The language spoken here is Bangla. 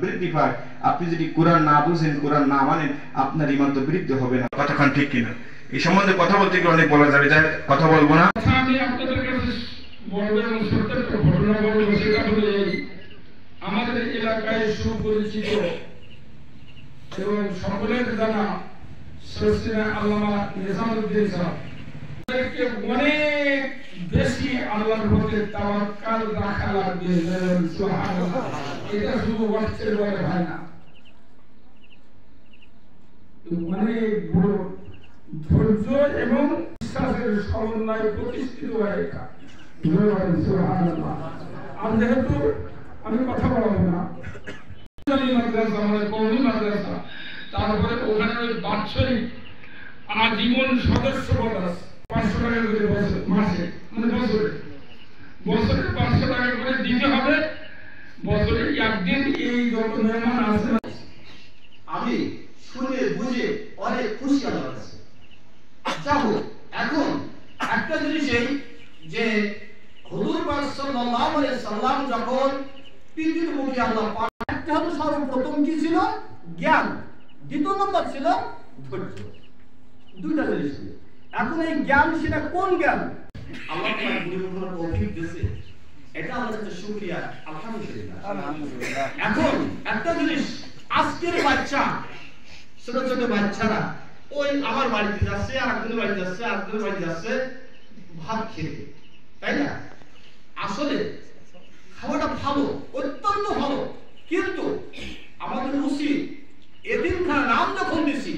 বৃদ্ধি পায়। আপনি যদি কোরআন না বুঝেন, কোরআন না মানেন, আপনার ঈমান তো বৃদ্ধি হবে না। কতক্ষণ ঠিক কিনা? এই সম্বন্ধে কথা বলতে গেলে অনেক বলা যাবে, যাই কথা বলবো না। আমি আপনাদের কাছে বলবো এবং সত্য একটা ঘটনা বলবো, সেটা হলো আমাদের এলাকায় সুপরিচিত এবং সকলের জানা সরসিনা আল্লামা নিজামুদ্দিন সাহেব অনেক বেশি আল্লাহর প্রতি তাওয়াক্কাল রাখা লাগবে। সুবহানাল্লাহ। এটা শুধু ওয়াক্তের বলে হয় না, অনেক বড় ধৈর্য এবং বিশ্বাসের সমন্বয়ে প্রতিষ্ঠিত হয় এটা। সুবহানাল্লাহ। আর যেহেতু আমি কথা বলবো না, মাদ্রাসা আমাদের কওমি মাদ্রাসা, তারপরে ওখানে ওই বাৎসরিক আজীবন সদস্য বলা 500 টাকা করে মাসে, মানে বছরে 500 টাকা করে দিতে হবে। বছরে একদিন এই যত মেহমান আসে আমি শুনে বুঝে অনেক খুশি আল্লাহর কাছে। যাও এখন একটা জিনিস এই যে হুজুর পাক সাল্লাল্লাহু আলাইহি সাল্লাম যখন পৃথিবীর মুখে আল্লাহ পাক, একটা হলো সর্বপ্রথম কি ছিল? জ্ঞান। দ্বিতীয় নম্বর ছিল ধৈর্য। দুইটা জিনিস ছিল। এখন এই জ্ঞান, সেটা কোন জ্ঞান? আল্লাহ পাক গুরুর তৌফিক দিয়েছে, এটা আমাদের কাছে শুকরিয়া। আলহামদুলিল্লাহ, আলহামদুলিল্লাহ। এখন একটা জিনিস, আজকের বাচ্চা, ছোট ছোট বাচ্চারা ওই আমার বাড়িতে যাচ্ছে, আর একজনের বাড়িতে যাচ্ছে, আর একজনের বাড়িতে যাচ্ছে ভাত খেতে, তাই না? আসলে খাওয়াটা ভালো, অত্যন্ত ভালো, কিন্তু আমাদের উচিত এদিনকার নাম যখন দিছি